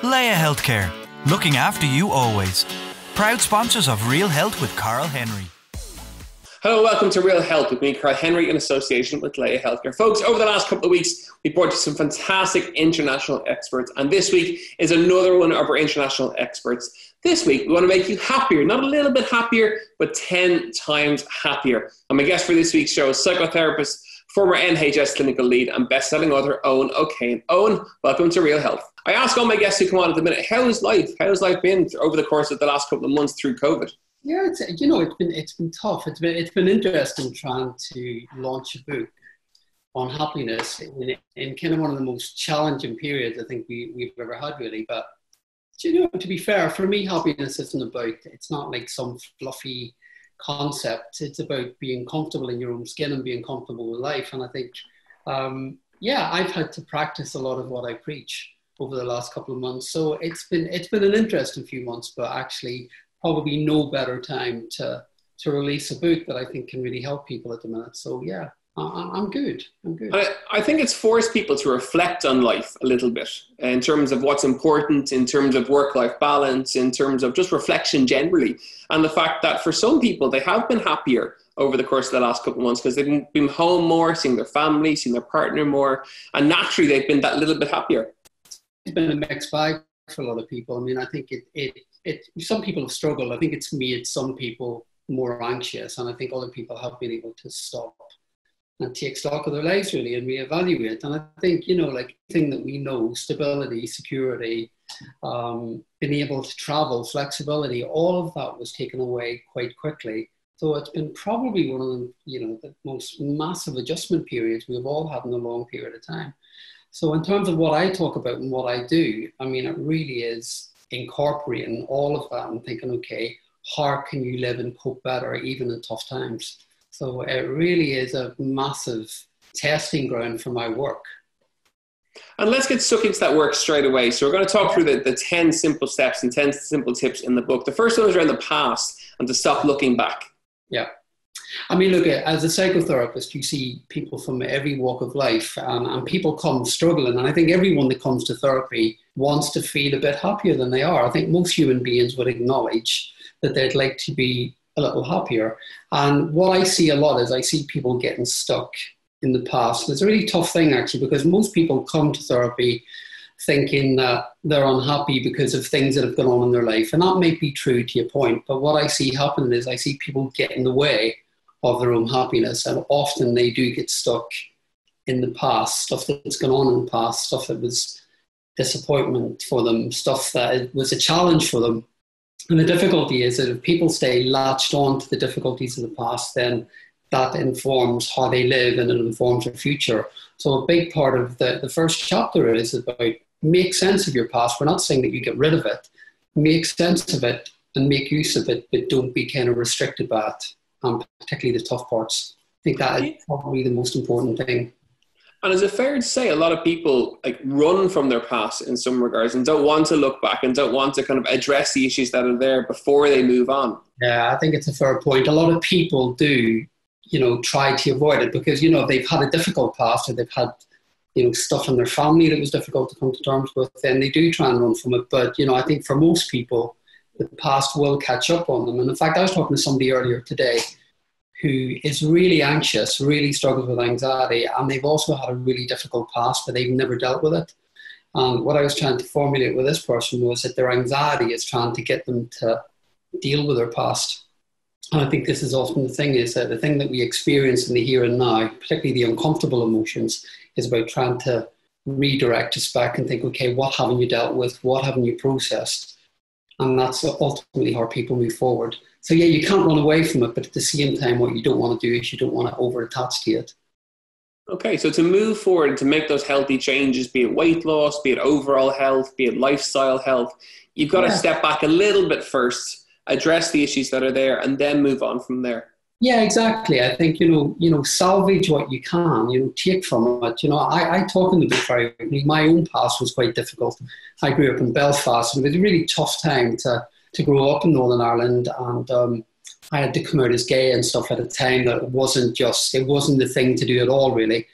Laya Healthcare, looking after you always. Proud sponsors of Real Health with Karl Henry. Hello, welcome to Real Health with me, Karl Henry, in association with Laya Healthcare. Folks, over the last couple of weeks, we brought you some fantastic international experts, and this week is another one of our international experts. This week, we want to make you happier, not a little bit happier, but 10 times happier. And my guest for this week's show is psychotherapist, former NHS Clinical Lead, and best-selling author Owen O'Kane. Owen, welcome to Real Health. I ask all my guests who come on at the minute, how has life been over the course of the last couple of months through COVID? Yeah, it's been tough. It's been interesting trying to launch a book on happiness in kind of one of the most challenging periods I think we've ever had, really. But to be fair, for me, happiness it's not like some fluffy concept. It's about being comfortable in your own skin and being comfortable with life. And I think, I've had to practice a lot of what I preach over the last couple of months. So it's been an interesting few months, but actually probably no better time to release a book that I think can really help people at the minute. So yeah, I'm good. I think it's forced people to reflect on life a little bit in terms of what's important, in terms of work-life balance, in terms of just reflection generally. And the fact that for some people, they have been happier over the course of the last couple of months because they've been home more, seeing their family, seeing their partner more, and naturally they've been that little bit happier. It's been a mixed bag for a lot of people. I mean, I think some people have struggled. I think it's made some people more anxious, and I think other people have been able to stop and take stock of their lives really and reevaluate. And I think, like thing that we know, stability, security, being able to travel, flexibility, all of that was taken away quite quickly. So it's been probably one of the most massive adjustment periods we've all had in a long period of time. So in terms of what I talk about and what I do, I mean, it really is incorporating all of that and thinking, okay, how can you live and cope better even in tough times? So it really is a massive testing ground for my work. And let's get stuck into that work straight away. So we're going to talk through the 10 simple steps and 10 simple tips in the book. The first one is around the past and to stop looking back. Yeah. I mean, look, as a psychotherapist, you see people from every walk of life and people come struggling. And I think everyone that comes to therapy wants to feel a bit happier than they are. I think most human beings would acknowledge that they'd like to be a little happier. And what I see a lot is I see people getting stuck in the past. It's a really tough thing, actually, because most people come to therapy thinking that they're unhappy because of things that have gone on in their life. And that may be true to your point. But what I see happen is I see people get in the way of their own happiness. And often they do get stuck in the past, stuff that's gone on in the past, stuff that was disappointment for them, stuff that was a challenge for them. And the difficulty is that if people stay latched on to the difficulties of the past, then that informs how they live and it informs their future. So a big part of the first chapter is about make sense of your past. We're not saying that you get rid of it. Make sense of it and make use of it, but don't be kind of restricted by it. Particularly the tough parts. I think that is probably the most important thing. And is it fair to say a lot of people run from their past in some regards and don't want to look back and don't want to kind of address the issues that are there before they move on? Yeah, I think it's a fair point. A lot of people do, try to avoid it because, they've had a difficult past or they've had, stuff in their family that was difficult to come to terms with, then they do try and run from it. But, I think for most people, the past will catch up on them. And in fact, I was talking to somebody earlier today who is really anxious, really struggles with anxiety, and they've also had a really difficult past, but they've never dealt with it. And what I was trying to formulate with this person was that their anxiety is trying to get them to deal with their past. And I think this is often the thing, is that the thing that we experience in the here and now, particularly the uncomfortable emotions, is about trying to redirect us back and think, okay, what haven't you dealt with? What haven't you processed? And that's ultimately how people move forward. So yeah, you can't run away from it, but at the same time, what you don't want to do is you don't want to over-attach to it. Okay, so to move forward and to make those healthy changes, be it weight loss, be it overall health, be it lifestyle health, you've got to step back a little bit first, address the issues that are there, and then move on from there. Yeah, exactly. I think, salvage what you can, take from it. I talk in the book very openly. My own past was quite difficult. I grew up in Belfast, and it was a really tough time to grow up in Northern Ireland. And I had to come out as gay and stuff at a time that it wasn't the thing to do at all, really.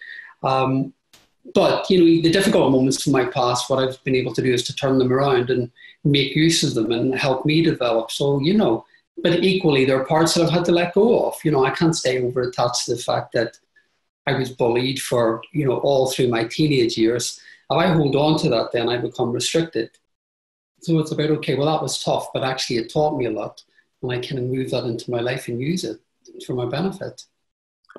But, the difficult moments from my past, what I've been able to do is to turn them around and make use of them and help me develop. So, but equally, there are parts that I've had to let go of. I can't stay over attached to the fact that I was bullied for, all through my teenage years. If I hold on to that, then I become restricted. So it's about, okay, well, that was tough, but actually it taught me a lot. And I can move that into my life and use it for my benefit.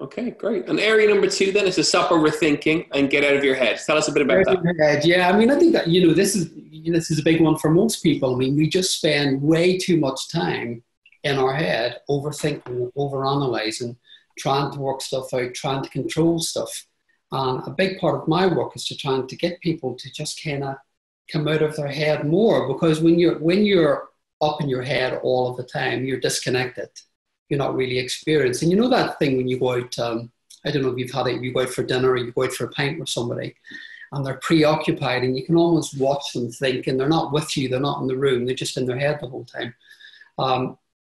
Okay, great. And area number 2 then is to stop overthinking and get out of your head. Tell us a bit about that. Yeah, I think that, this is a big one for most people. We just spend way too much time in our head overthinking, overanalyzing, trying to work stuff out, trying to control stuff. And a big part of my work is to trying to get people to just kind of come out of their head more, because when you're up in your head all of the time, you're disconnected. You're not really experiencing. That thing when you go out, I don't know if you've had it, you go out for dinner or you go out for a pint with somebody and they're preoccupied and you can almost watch them think, and they're not with you, they're not in the room, they're just in their head the whole time.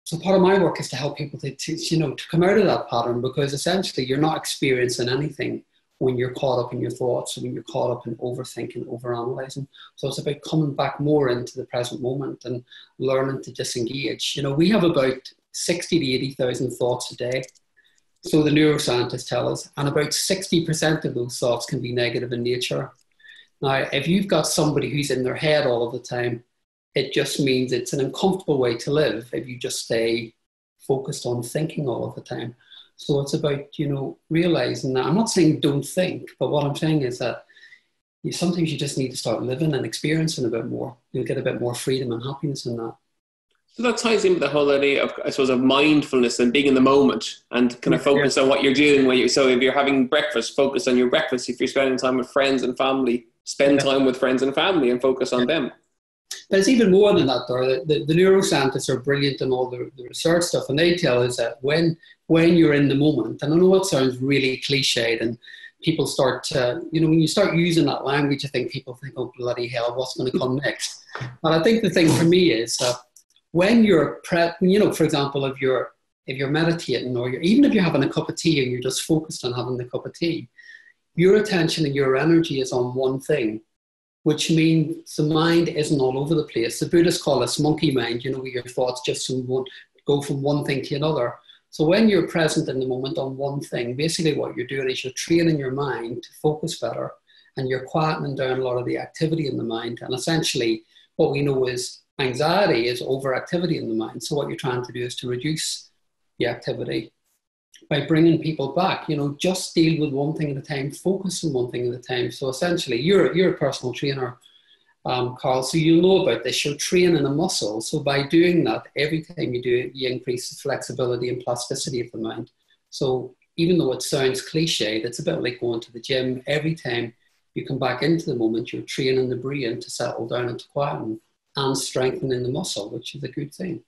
So part of my work is to help people to come out of that pattern, because essentially you're not experiencing anything when you're caught up in your thoughts, when you're caught up in overthinking, overanalyzing. So it's about coming back more into the present moment and learning to disengage. We have about 60 to 80,000 thoughts a day. So the neuroscientists tell us, and about 60% of those thoughts can be negative in nature. Now, if you've got somebody who's in their head all of the time, it just means it's an uncomfortable way to live if you just stay focused on thinking all of the time. So it's about, realizing that. I'm not saying don't think, but what I'm saying is that sometimes you just need to start living and experiencing a bit more. You'll get a bit more freedom and happiness in that. So that ties in with the whole idea of, I suppose, of mindfulness and being in the moment and kind of focus on what you're doing. So if you're having breakfast, focus on your breakfast. If you're spending time with friends and family, spend time with friends and family and focus on them. But it's even more than that, though. The neuroscientists are brilliant in all the research stuff, and they tell us that when you're in the moment, and I know it sounds really cliched, and people start to, when you start using that language, I think people think, oh, bloody hell, what's going to come next? But I think the thing for me is that when you're, for example, if you're meditating, or even if you're having a cup of tea and you're just focused on having the cup of tea, your attention and your energy is on one thing, which means the mind isn't all over the place. The Buddhists call this monkey mind, where your thoughts just go from one thing to another. So when you're present in the moment on one thing, basically what you're doing is you're training your mind to focus better, and you're quietening down a lot of the activity in the mind. And essentially what we know is anxiety is overactivity in the mind. So what you're trying to do is to reduce the activity by bringing people back, just deal with one thing at a time, focus on one thing at a time. So essentially you're a personal trainer, Karl, so you'll know about this. You're training a muscle. So by doing that, every time you do it, you increase the flexibility and plasticity of the mind. So even though it sounds cliched, it's a bit like going to the gym. Every time you come back into the moment, you're training the brain to settle down and to quieten and strengthening the muscle, which is a good thing.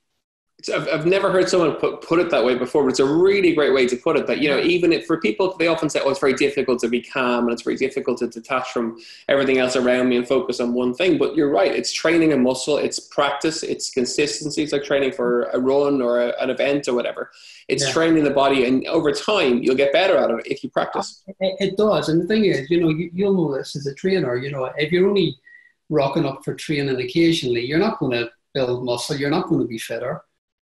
I've never heard someone put it that way before, but it's a really great way to put it. That, even if for people, they often say, oh, it's very difficult to be calm and it's very difficult to detach from everything else around me and focus on one thing. But you're right, it's training a muscle, it's practice, it's consistency. It's like training for a run or an event or whatever. It's training the body, and over time, you'll get better at it if you practice. It does. And the thing is, you'll know this as a trainer, if you're only rocking up for training occasionally, you're not going to build muscle, you're not going to be fitter.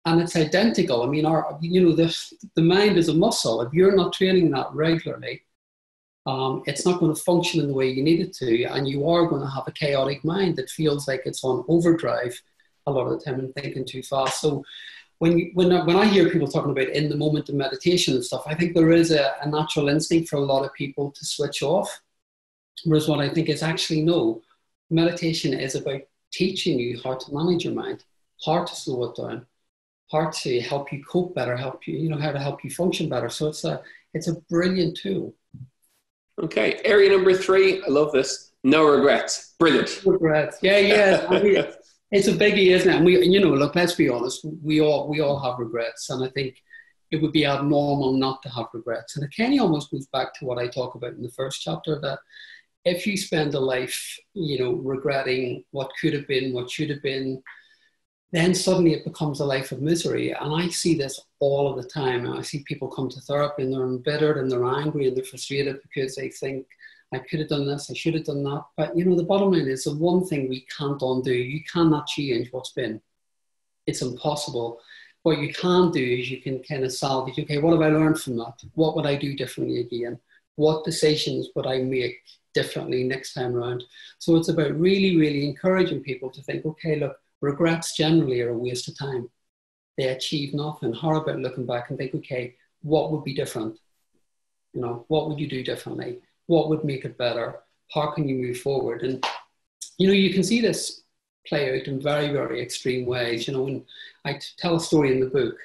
And it's identical. The mind is a muscle. If you're not training that regularly, it's not going to function in the way you need it to, and you are going to have a chaotic mind that feels like it's on overdrive a lot of the time and thinking too fast. So when I hear people talking about in the moment of meditation and stuff, I think there is a natural instinct for a lot of people to switch off. Whereas what I think is actually no, meditation is about teaching you how to manage your mind, how to slow it down, how to help you cope better, how to help you function better. So it's a brilliant tool. Okay, area number 3, I love this. No regrets. Brilliant. No regrets. Yeah. It's a biggie, isn't it? And look, let's be honest. We all have regrets, and I think it would be abnormal not to have regrets. And it kind of almost goes back to what I talk about in the first chapter, that if you spend a life, regretting what could have been, what should have been, then suddenly it becomes a life of misery. And I see this all of the time. And I see people come to therapy and they're embittered and they're angry and they're frustrated because they think, I could have done this, I should have done that. But, you know, the bottom line is the one thing we can't undo, you cannot change what's been. It's impossible. What you can do is you can kind of salvage, okay, what have I learned from that? What would I do differently again? What decisions would I make differently next time around? So it's about really, really encouraging people to think, okay, look, regrets generally are a waste of time. They achieve nothing. How about looking back and think, okay, what would be different? You know, what would you do differently? What would make it better? How can you move forward? And, you know, you can see this play out in very, very extreme ways. You know, when I tell a story in the book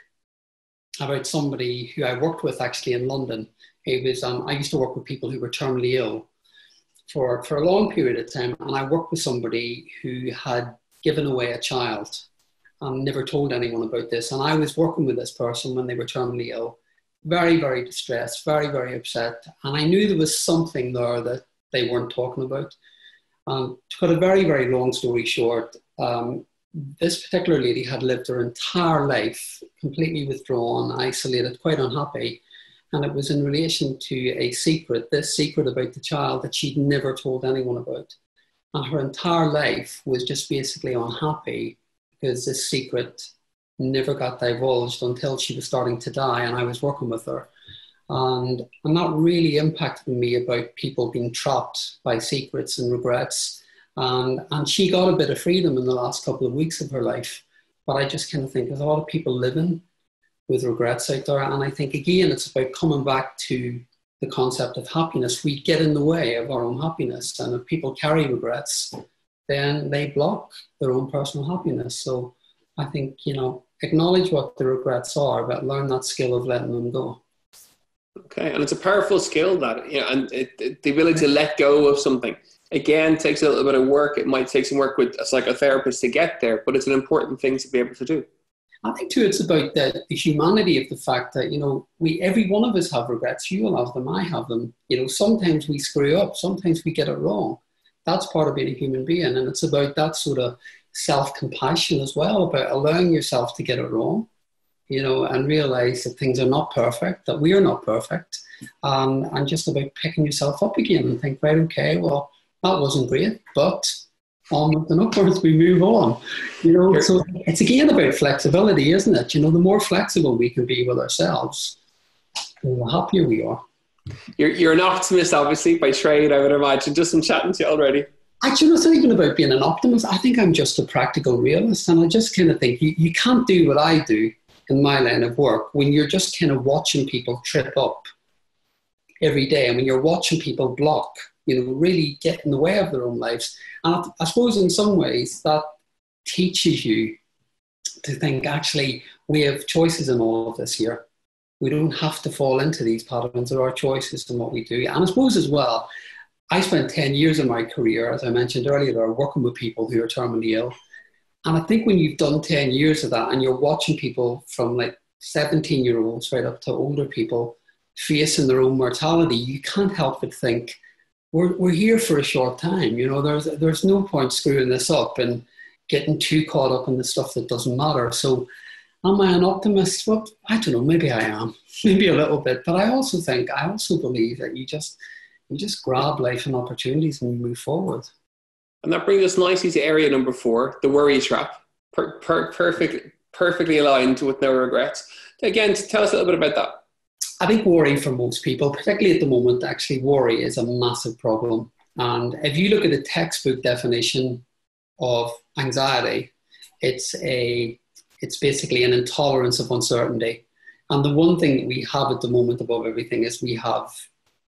about somebody who I worked with actually in London. It was, I used to work with people who were terminally ill for a long period of time. And I worked with somebody who had given away a child and never told anyone about this. And I was working with this person when they were terminally ill, very, very distressed, very, very upset. And I knew there was something there that they weren't talking about. To cut a very, very long story short, this particular lady had lived her entire life completely withdrawn, isolated, quite unhappy. And it was in relation to a secret, this secret about the child that she'd never told anyone about. And her entire life was just basically unhappy because this secret never got divulged until she was starting to die and I was working with her. And that really impacted me about people being trapped by secrets and regrets. And she got a bit of freedom in the last couple of weeks of her life. But I just kind of think there's a lot of people living with regrets out there. And I think, again, it's about coming back to the concept of happiness. We get in the way of our own happiness. And if people carry regrets, then they block their own personal happiness. So I think, you know, acknowledge what the regrets are, but learn that skill of letting them go. Okay, and it's a powerful skill that, you know, and the ability to let go of something, again, takes a little bit of work. It might take some work with a psychotherapist to get there, but it's an important thing to be able to do. I think too, it's about the humanity of the fact that, you know, every one of us have regrets. You will have them, I have them. You know, sometimes we screw up, sometimes we get it wrong. That's part of being a human being. And it's about that sort of self-compassion as well, about allowing yourself to get it wrong, you know, and realize that things are not perfect, that we are not perfect, and just about picking yourself up again and think, right, okay, well, that wasn't great, but onwards and upwards, we move on, you know. So it's again about flexibility, isn't it? You know, the more flexible we can be with ourselves, the happier we are. You're an optimist, obviously, by trade, I would imagine, just from chatting to you already. Actually, it's not even about being an optimist. I think I'm just a practical realist, and I just kind of think you can't do what I do in my line of work when you're just kind of watching people trip up every day, and when you're watching people block, you know, really get in the way of their own lives. And I suppose in some ways that teaches you to think, actually, we have choices in all of this here. We don't have to fall into these patterns. There are choices in what we do. And I suppose as well, I spent 10 years of my career, as I mentioned earlier, working with people who are terminally ill. And I think when you've done 10 years of that and you're watching people from like 17-year-olds right up to older people facing their own mortality, you can't help but think, we're here for a short time. You know, there's no point screwing this up and getting too caught up in the stuff that doesn't matter. So am I an optimist? Well, I don't know, maybe I am, maybe a little bit. But I also believe that you just grab life and opportunities and move forward. And that brings us nicely to area number 4, the worry trap. Perfectly aligned with no regrets. Again, tell us a little bit about that. I think worry for most people, particularly at the moment, actually worry is a massive problem. And if you look at the textbook definition of anxiety, it's basically an intolerance of uncertainty. And the one thing that we have at the moment above everything is we have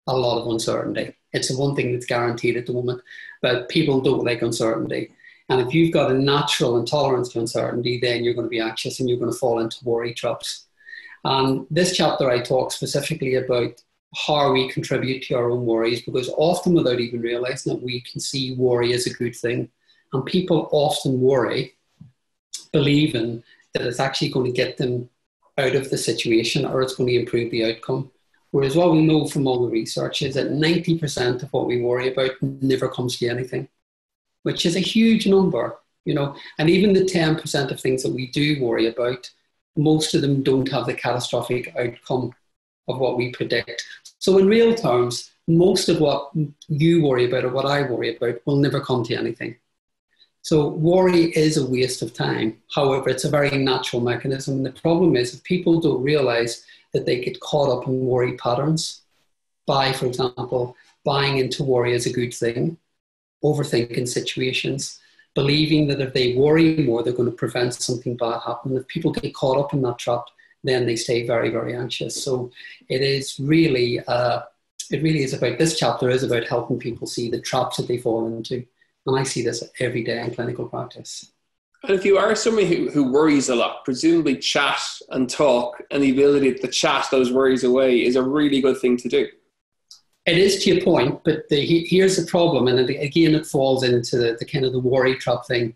a lot of uncertainty. It's the one thing that's guaranteed at the moment, but people don't like uncertainty. And if you've got a natural intolerance to uncertainty, then you're going to be anxious and you're going to fall into worry traps. And this chapter, I talk specifically about how we contribute to our own worries, because often without even realizing it, we can see worry as a good thing. And people often worry, believing that it's actually going to get them out of the situation or it's going to improve the outcome. Whereas what we know from all the research is that 90% of what we worry about never comes to anything, which is a huge number, you know. And even the 10% of things that we do worry about, most of them don't have the catastrophic outcome of what we predict. So in real terms, most of what you worry about or what I worry about will never come to anything. So worry is a waste of time. However, it's a very natural mechanism. And the problem is if people don't realize that they get caught up in worry patterns by, for example, buying into worry as a good thing, overthinking situations, believing that if they worry more, they're going to prevent something bad happening. If people get caught up in that trap, then they stay very, very anxious. So it is really, it really is about, this chapter is about helping people see the traps that they fall into. And I see this every day in clinical practice. And if you are somebody who worries a lot, presumably chat and talk and the ability to chat those worries away is a really good thing to do. It is, to your point, but here's the problem. And again, it falls into the kind of the worry trap thing.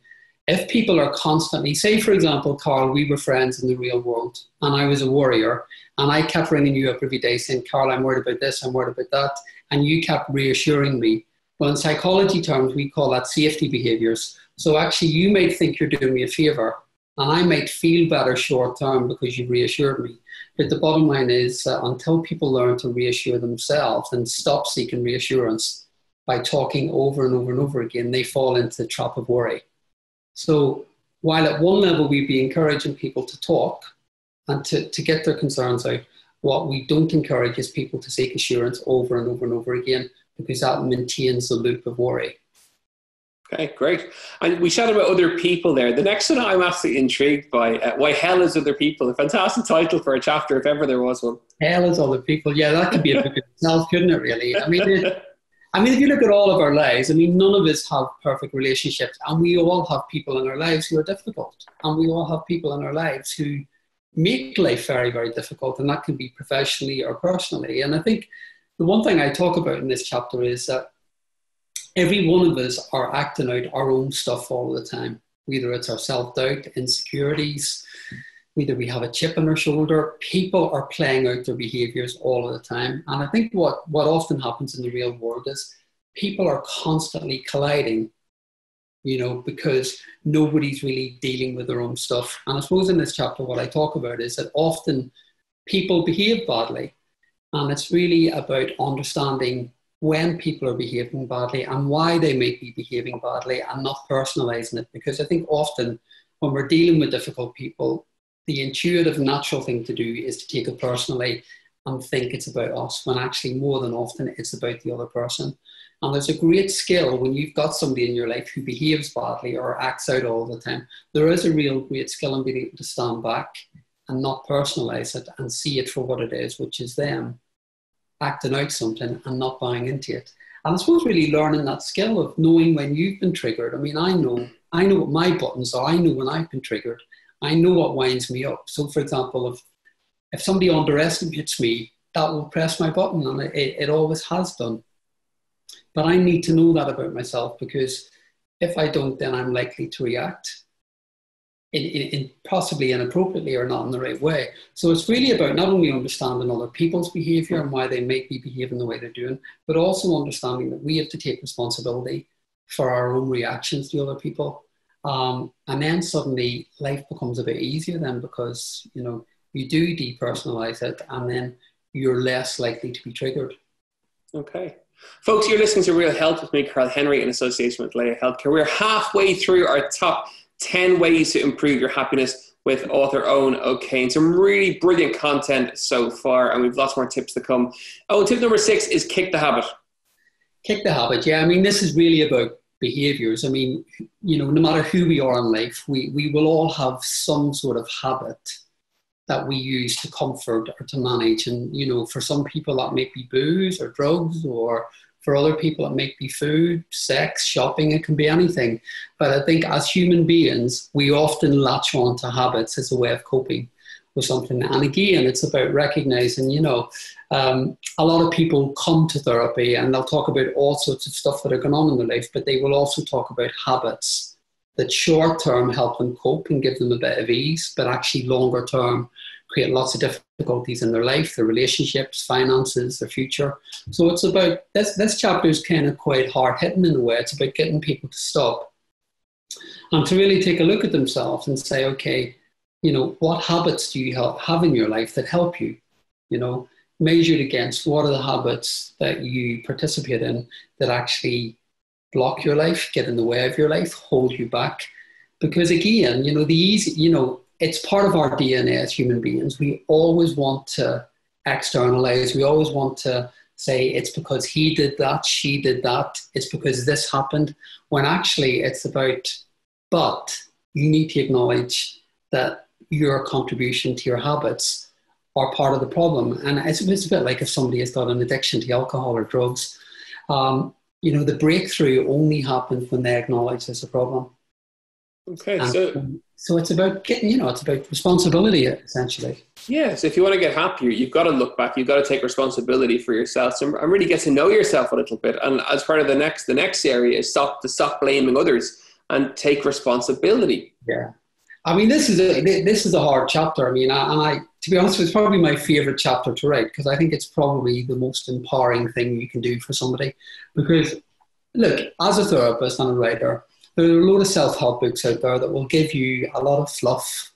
If people are constantly, say, for example, Karl, we were friends in the real world and I was a worrier and I kept ringing you up every day saying, Karl, I'm worried about this, I'm worried about that. And you kept reassuring me. Well, in psychology terms, we call that safety behaviors. So actually, you might think you're doing me a favor, and I might feel better short term because you reassured me. But the bottom line is, until people learn to reassure themselves and stop seeking reassurance by talking over and over and over again, they fall into the trap of worry. So while at one level we'd be encouraging people to talk and to get their concerns out, what we don't encourage is people to seek assurance over and over and over again, because that maintains the loop of worry. Okay, great. And we chatted about other people there. The next one I'm absolutely intrigued by, Why Hell is Other People. A fantastic title for a chapter, if ever there was one. Hell is Other People. Yeah, that could be a book in itself, couldn't it, really? I mean, if you look at all of our lives, I mean, none of us have perfect relationships, and we all have people in our lives who are difficult. And we all have people in our lives who make life very, very difficult, and that can be professionally or personally. And I think the one thing I talk about in this chapter is that every one of us are acting out our own stuff all the time. Whether it's our self-doubt, insecurities, whether we have a chip on our shoulder, people are playing out their behaviors all of the time. And I think what often happens in the real world is people are constantly colliding, because nobody's really dealing with their own stuff. And I suppose in this chapter, what I talk about is that often people behave badly. And it's really about understanding when people are behaving badly and why they may be behaving badly, and not personalizing it. Because I think often when we're dealing with difficult people, the intuitive, natural thing to do is to take it personally and think it's about us, when actually more than often it's about the other person. And there's a great skill when you've got somebody in your life who behaves badly or acts out all the time. There is a real great skill in being able to stand back and not personalize it and see it for what it is, which is them acting out something and not buying into it. And I suppose really learning that skill of knowing when you've been triggered. I mean, I know what my buttons are. I know when I've been triggered. I know what winds me up. So for example, if somebody underestimates me, that will press my button, and it always has done. But I need to know that about myself, because if I don't, then I'm likely to react in possibly inappropriately or not in the right way. So it's really about not only understanding other people's behavior and why they might be behaving the way they're doing, but also understanding that we have to take responsibility for our own reactions to other people. And then suddenly life becomes a bit easier then, because, you do depersonalize it, and then you're less likely to be triggered. Okay. Folks, you're listening to Real Health with me, Karl Henry, in association with Laya Healthcare. We're halfway through our top 10 ways to improve your happiness with author Owen O'Kane. Some really brilliant content so far, and we've lots more tips to come. Oh, tip number 6 is kick the habit. Kick the habit, yeah. I mean, this is really about behaviors. I mean, no matter who we are in life, we will all have some sort of habit that we use to comfort or to manage. And, for some people that might be booze or drugs, or for other people it might be food, sex, shopping, it can be anything. But I think as human beings, we often latch on to habits as a way of coping with something. And again, it's about recognizing, a lot of people come to therapy and they'll talk about all sorts of stuff that are going on in their life, but they will also talk about habits that short term help them cope and give them a bit of ease, but actually longer term create lots of difficulties in their life, their relationships, finances, their future. So it's about, this chapter is kind of quite hard hitting in a way. It's about getting people to stop and to really take a look at themselves and say, okay, what habits do you have in your life that help you? measured against what are the habits that you participate in that actually block your life, get in the way of your life, hold you back. Because again, it's part of our DNA as human beings. We always want to externalize. We always want to say it's because he did that, she did that, it's because this happened, when actually it's about, but you need to acknowledge that your contribution to your habits are part of the problem. And it's a bit like if somebody has got an addiction to alcohol or drugs, the breakthrough only happens when they acknowledge there's a problem. Okay, so it's about getting, it's about responsibility, essentially. Yeah, so if you want to get happier, you've got to look back, you've got to take responsibility for yourself and really get to know yourself a little bit. And as part of the next area is stop blaming others and take responsibility. Yeah. I mean, this is a hard chapter. I mean, to be honest, it's probably my favorite chapter to write, because I think it's probably the most empowering thing you can do for somebody. Because, look, as a therapist and a writer, there are a lot of self-help books out there that will give you a lot of fluff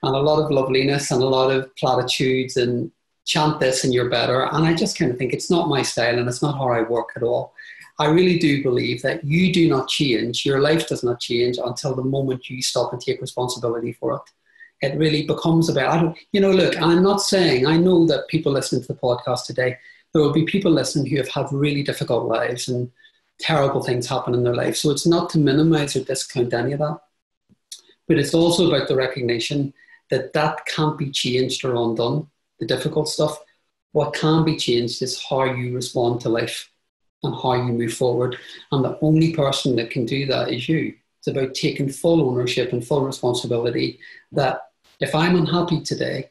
and a lot of loveliness and a lot of platitudes and chant this and you're better. And I just kind of think it's not my style and it's not how I work at all. I really do believe that you do not change, your life does not change until the moment you stop and take responsibility for it. It really becomes about, look, and I'm not saying, I know that people listening to the podcast today, there will be people listening who have had really difficult lives and terrible things happen in their life. So it's not to minimize or discount any of that. But it's also about the recognition that that can't be changed or undone, the difficult stuff. What can be changed is how you respond to life and how you move forward. And the only person that can do that is you. It's about taking full ownership and full responsibility that if I'm unhappy today,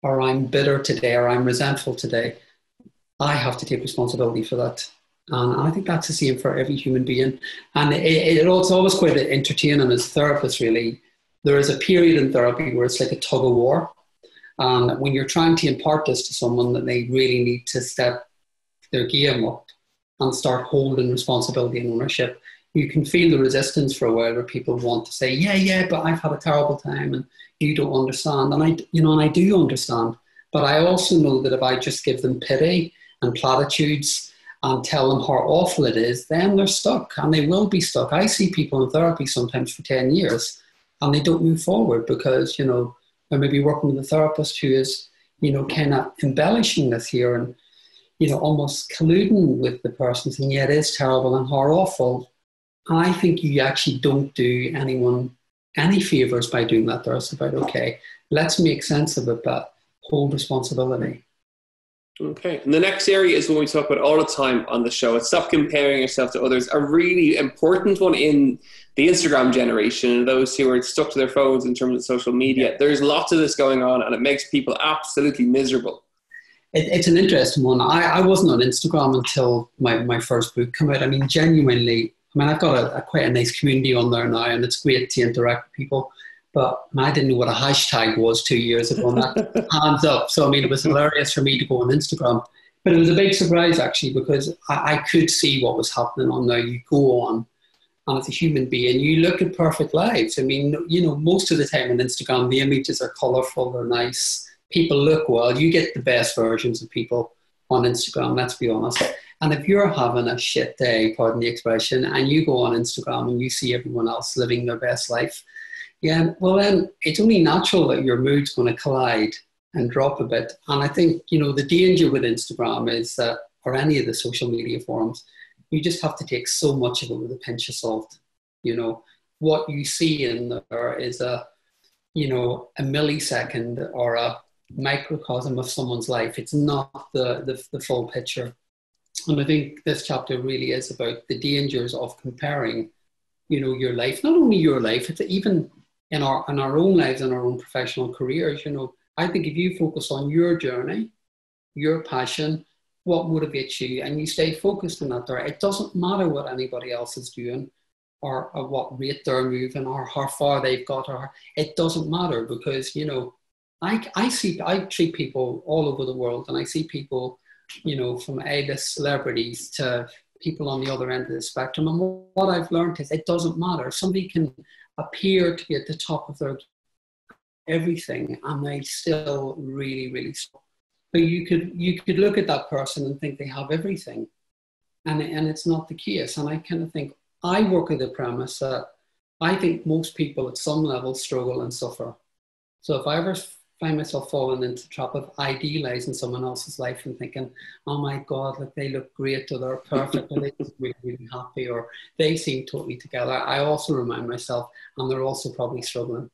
or I'm bitter today, or I'm resentful today, I have to take responsibility for that. And I think that's the same for every human being. And it's always quite entertaining as a therapist, really. There is a period in therapy where it's like a tug of war. And when you're trying to impart this to someone, that they really need to step their game up and start holding responsibility and ownership, you can feel the resistance for a while where people want to say, yeah, but I've had a terrible time and you don't understand. And I do understand. But I also know that if I just give them pity and platitudes and tell them how awful it is, then they're stuck and they will be stuck. I see people in therapy sometimes for 10 years and they don't move forward because, they're maybe working with a therapist who is, kind of embellishing this here and, almost colluding with the person saying, yeah, it is terrible and how awful. And I think you actually don't do anyone any favors by doing that. It's about, okay, let's make sense of it, but hold responsibility. Okay. And the next area is one we talk about all the time on the show. It's stop comparing yourself to others. A really important one in the Instagram generation and those who are stuck to their phones in terms of social media. Yeah. There's lots of this going on and it makes people absolutely miserable. It's an interesting one. I wasn't on Instagram until my first book came out. I mean, genuinely, I've got quite a nice community on there now and it's great to interact with people. But I didn't know what a hashtag was 2 years ago. And that hands up. So, it was hilarious for me to go on Instagram. But it was a big surprise, actually, because I could see what was happening on there. You go on, and as a human being, you look at perfect lives. Most of the time on Instagram, the images are colourful, they're nice. People look well. You get the best versions of people on Instagram, let's be honest. And if you're having a shit day, pardon the expression, and you go on Instagram and you see everyone else living their best life, yeah, well then it's only natural that your mood's going to collide and drop a bit. And I think, the danger with Instagram is that, or any of the social media forums, you just have to take so much of it with a pinch of salt. What you see in there is a millisecond or a microcosm of someone's life. It's not the full picture. And I think this chapter really is about the dangers of comparing, your life, not only your life, it's even in our own lives and our own professional careers. I think if you focus on your journey, your passion, what motivates you, and you stay focused on that there, it doesn't matter what anybody else is doing or at what rate they're moving or how far they've got, or it doesn't matter because, I treat people all over the world and I see people, from A-list celebrities to people on the other end of the spectrum. And what I've learned is it doesn't matter. Somebody can appear to be at the top of their everything and they still really, really struggle. So you could look at that person and think they have everything, and it's not the case. And I kind of think I work at the premise that I think most people at some level struggle and suffer. So if I ever find myself falling into the trap of idealizing someone else's life and thinking, oh my God, look, they look great, or they're perfect, or they look really, really happy, or they seem totally together, I also remind myself, and they're also probably struggling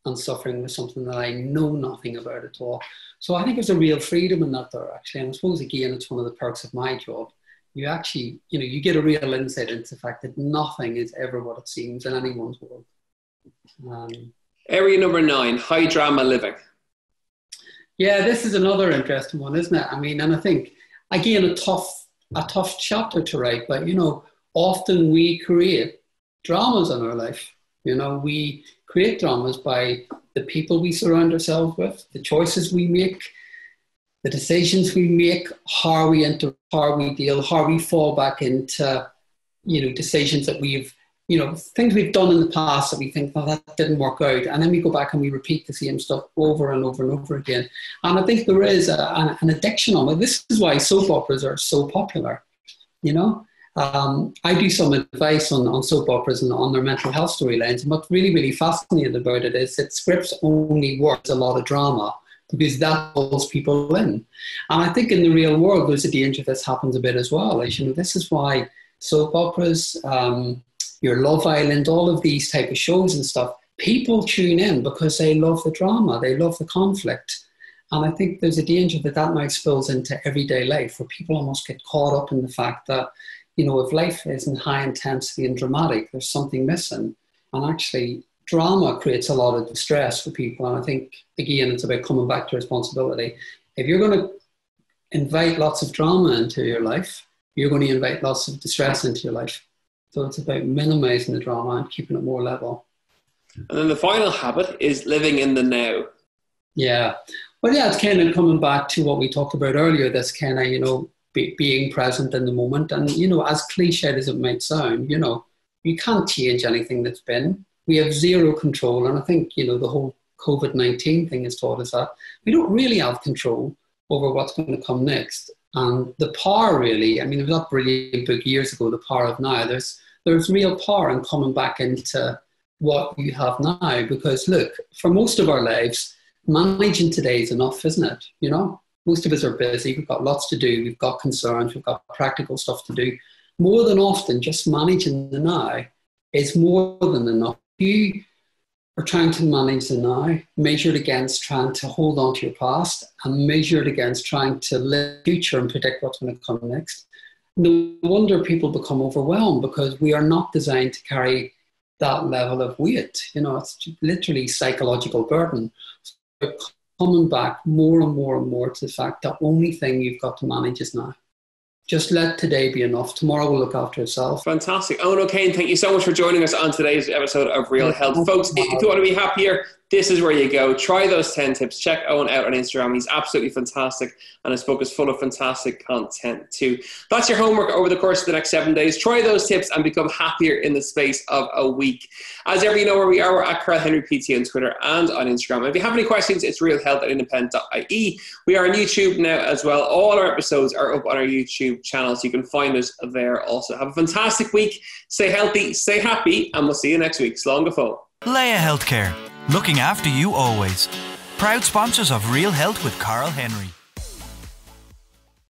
and suffering with something that I know nothing about at all. So I think there's a real freedom in that there, actually. And I suppose, again, it's one of the perks of my job. You actually, you get a real insight into the fact that nothing is ever what it seems in anyone's world. Area number 9, high drama living. Yeah, this is another interesting one, isn't it? I mean, and I think, again, a tough chapter to write, but, often we create dramas in our life. We create dramas by the people we surround ourselves with, the choices we make, the decisions we make, how we enter, how we deal, how we fall back into, decisions that things we've done in the past that we think, oh, that didn't work out. And then we go back and we repeat the same stuff over and over and over again. And I think there is an addiction on it. This is why soap operas are so popular, I do some advice on soap operas and on their mental health storylines. And what's really, really fascinating about it is that scripts only work a lot of drama because that pulls people in. And I think in the real world, there's a danger this happens a bit as well. This is why soap operas, your Love Island, all of these type of shows and stuff, people tune in because they love the drama, they love the conflict. And I think there's a danger that might spills into everyday life, where people almost get caught up in the fact that, if life isn't high intensity and dramatic, there's something missing. And actually, drama creates a lot of distress for people. And I think, again, it's about coming back to responsibility. If you're going to invite lots of drama into your life, you're going to invite lots of distress into your life. So it's about minimizing the drama and keeping it more level. And then the final habit is living in the now. Yeah. Well, yeah, it's kind of coming back to what we talked about earlier, this kind of, being present in the moment. And, as cliched as it might sound, you can't change anything that's been. We have zero control. And I think, the whole COVID-19 thing has taught us that we don't really have control over what's going to come next. And the power really, there was that brilliant book years ago, The Power of Now. There's real power in coming back into what you have now. Because look, for most of our lives, managing today is enough, isn't it? Most of us are busy. We've got lots to do. We've got concerns. We've got practical stuff to do. More than often, just managing the now is more than enough. You are trying to manage the now, measured against trying to hold on to your past, and measured against trying to live the future and predict what's going to come next. No wonder people become overwhelmed, because we are not designed to carry that level of weight. It's literally psychological burden. So coming back more and more and more to the fact that the only thing you've got to manage is now. Just let today be enough. Tomorrow will look after itself. Fantastic. Owen O'Kane, thank you so much for joining us on today's episode of Real Health. Folks, if you want to be happier, this is where you go. Try those 10 tips. Check Owen out on Instagram. He's absolutely fantastic, and his book is full of fantastic content too. That's your homework over the course of the next 7 days. Try those tips and become happier in the space of a week. As ever, you know where we are. We're at Karl Henry PT on Twitter and on Instagram. And if you have any questions, it's realhealth@independent.ie. We are on YouTube now as well. All our episodes are up on our YouTube channel, so you can find us there also. Have a fantastic week. Stay healthy, stay happy, and we'll see you next week. Slán go fóill. Laya Healthcare, looking after you always. Proud sponsors of Real Health with Karl Henry.